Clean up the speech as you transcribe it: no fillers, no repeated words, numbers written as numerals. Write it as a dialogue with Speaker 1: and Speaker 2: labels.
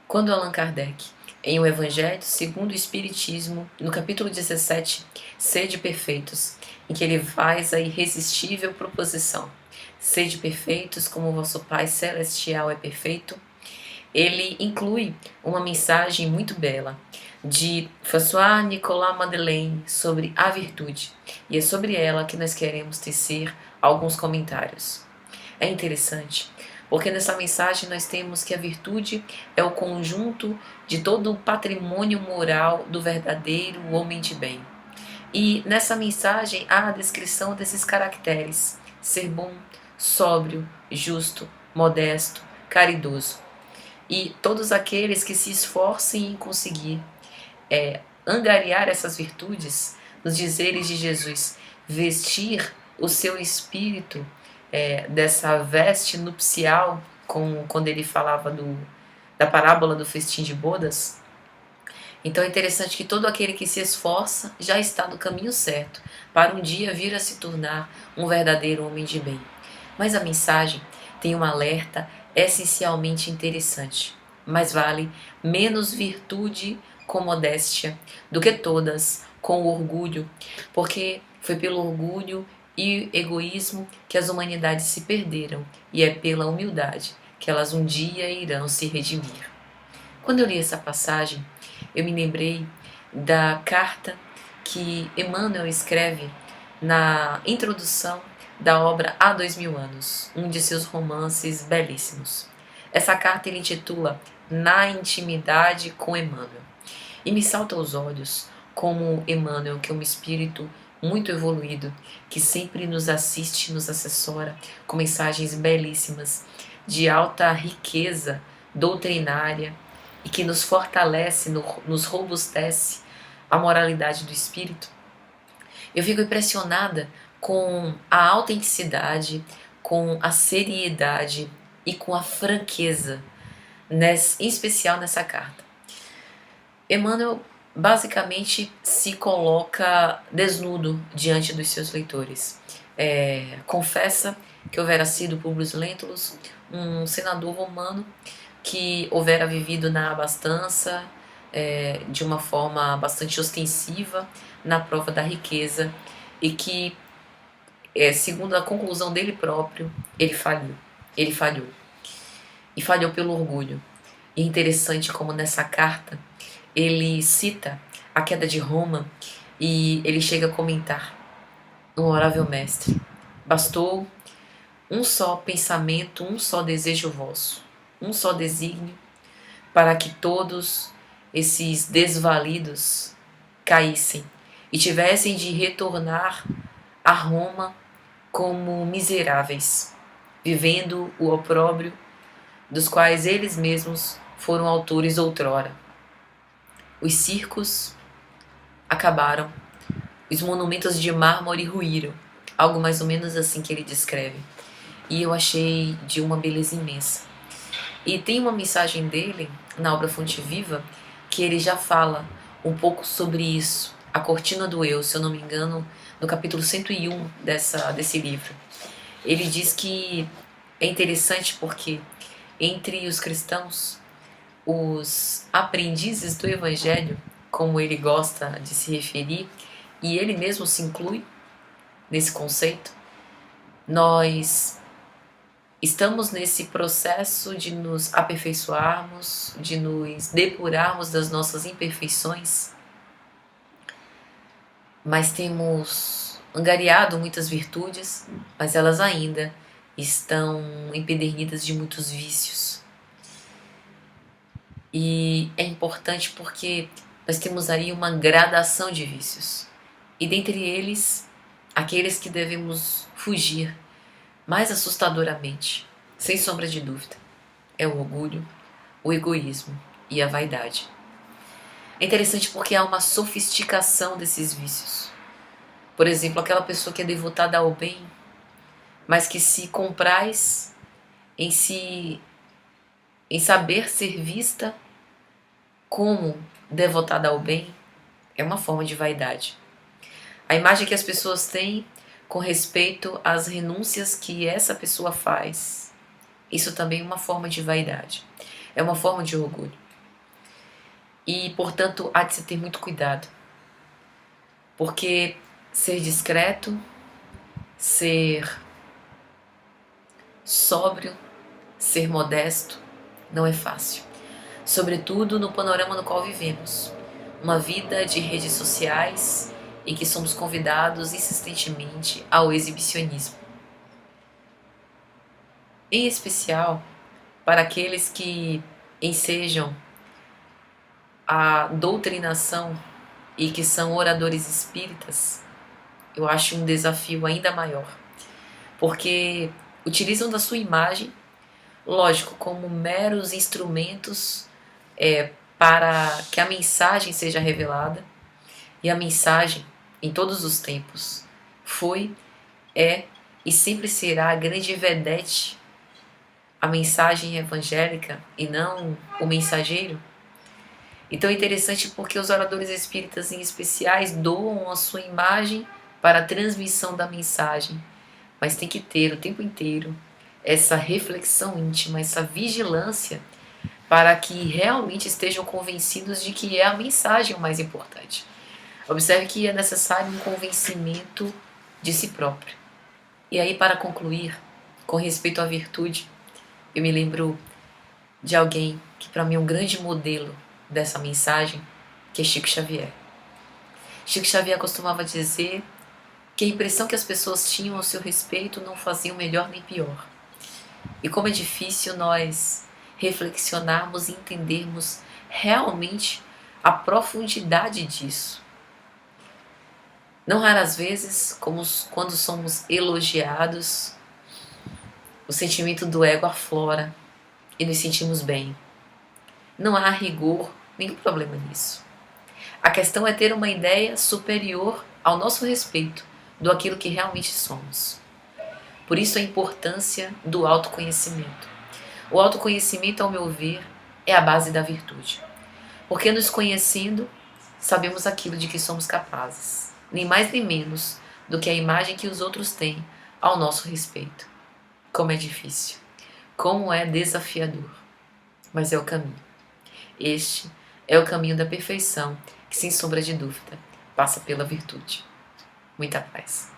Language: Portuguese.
Speaker 1: Quando Allan Kardec, em O Evangelho segundo o Espiritismo, no capítulo 17, Sede Perfeitos, em que ele faz a irresistível proposição: Sede perfeitos como o vosso Pai Celestial é perfeito, ele inclui uma mensagem muito bela de François Nicolas Madeleine sobre a virtude, e é sobre ela que nós queremos tecer alguns comentários. É interessante, porque nessa mensagem nós temos que a virtude é o conjunto de todo o patrimônio moral do verdadeiro homem de bem. E nessa mensagem há a descrição desses caracteres: ser bom, sóbrio, justo, modesto, caridoso. E todos aqueles que se esforcem em conseguir angariar essas virtudes, nos dizeres de Jesus, vestir o seu espírito dessa veste nupcial, quando ele falava da parábola do festim de bodas. Então é interessante que todo aquele que se esforça já está no caminho certo para um dia vir a se tornar um verdadeiro homem de bem. Mas a mensagem tem um alerta essencialmente interessante. Mais vale menos virtude com modéstia do que todas com orgulho, porque foi pelo orgulho e egoísmo que as humanidades se perderam, e é pela humildade que elas um dia irão se redimir. Quando eu li essa passagem, eu me lembrei da carta que Emmanuel escreve na introdução da obra Há 2000 anos, um de seus romances belíssimos. Essa carta ele intitula Na Intimidade com Emmanuel. E me salta aos olhos como Emmanuel, que é um espírito muito evoluído, que sempre nos assiste, nos assessora com mensagens belíssimas, de alta riqueza doutrinária, e que nos fortalece, nos robustece a moralidade do espírito. Eu fico impressionada com a autenticidade, com a seriedade e com a franqueza, em especial nessa carta. Emmanuel basicamente se coloca desnudo diante dos seus leitores. Confessa que houvera sido Publius Lentulus um senador romano que houvera vivido na abastança de uma forma bastante ostensiva na prova da riqueza, e que, segundo a conclusão dele próprio, ele falhou. Ele falhou. E falhou pelo orgulho. E é interessante como nessa carta ele cita a queda de Roma, e ele chega a comentar: um honorável mestre, bastou um só pensamento, um só desejo vosso, um só desígnio, para que todos esses desvalidos caíssem e tivessem de retornar a Roma como miseráveis, vivendo o opróbrio dos quais eles mesmos foram autores outrora. Os circos acabaram, os monumentos de mármore ruíram, algo mais ou menos assim que ele descreve. E eu achei de uma beleza imensa. E tem uma mensagem dele na obra Fonte Viva que ele já fala um pouco sobre isso, a cortina do eu, se eu não me engano, no capítulo 101 desse livro. Ele diz que é interessante porque entre os cristãos, os aprendizes do Evangelho, como ele gosta de se referir, e ele mesmo se inclui nesse conceito, nós estamos nesse processo de nos aperfeiçoarmos, de nos depurarmos das nossas imperfeições, mas temos angariado muitas virtudes, mas elas ainda estão empedernidas de muitos vícios. E é importante porque nós temos aí uma gradação de vícios, e dentre eles, aqueles que devemos fugir mais assustadoramente, sem sombra de dúvida, é o orgulho, o egoísmo e a vaidade. É interessante porque há uma sofisticação desses vícios. Por exemplo, aquela pessoa que é devotada ao bem, mas que se compraz em saber ser vista como devotada ao bem, É uma forma de vaidade. A imagem que as pessoas têm com respeito às renúncias que essa pessoa faz, isso também é uma forma de vaidade. É uma forma de orgulho. E, portanto, há de se ter muito cuidado. Porque ser discreto, ser sóbrio, ser modesto, não é fácil. Sobretudo no panorama no qual vivemos. Uma vida de redes sociais em que somos convidados insistentemente ao exibicionismo. Em especial para aqueles que ensejam a doutrinação e que são oradores espíritas, eu acho um desafio ainda maior. Porque utilizam da sua imagem, lógico, como meros instrumentos para que a mensagem seja revelada. E a mensagem, em todos os tempos, foi, é e sempre será a grande vedete, a mensagem evangélica e não o mensageiro. Então é interessante porque os oradores espíritas em especiais doam a sua imagem para a transmissão da mensagem, mas tem que ter o tempo inteiro essa reflexão íntima, essa vigilância para que realmente estejam convencidos de que é a mensagem o mais importante. Observe que é necessário um convencimento de si próprio. E aí, para concluir, com respeito à virtude, eu me lembro de alguém que para mim é um grande modelo dessa mensagem, que é Chico Xavier. Chico Xavier costumava dizer que a impressão que as pessoas tinham ao seu respeito não fazia melhor nem pior. E como é difícil nós reflexionarmos e entendermos realmente a profundidade disso. Não raras vezes, como quando somos elogiados, o sentimento do ego aflora e nos sentimos bem. Não há rigor, nenhum problema nisso. A questão é ter uma ideia superior ao nosso respeito do aquilo que realmente somos. Por isso a importância do autoconhecimento. O autoconhecimento, ao meu ver, é a base da virtude. Porque nos conhecendo, sabemos aquilo de que somos capazes. Nem mais nem menos do que a imagem que os outros têm ao nosso respeito. Como é difícil. Como é desafiador. Mas é o caminho. Este é o caminho da perfeição, que sem sombra de dúvida, passa pela virtude. Muita paz.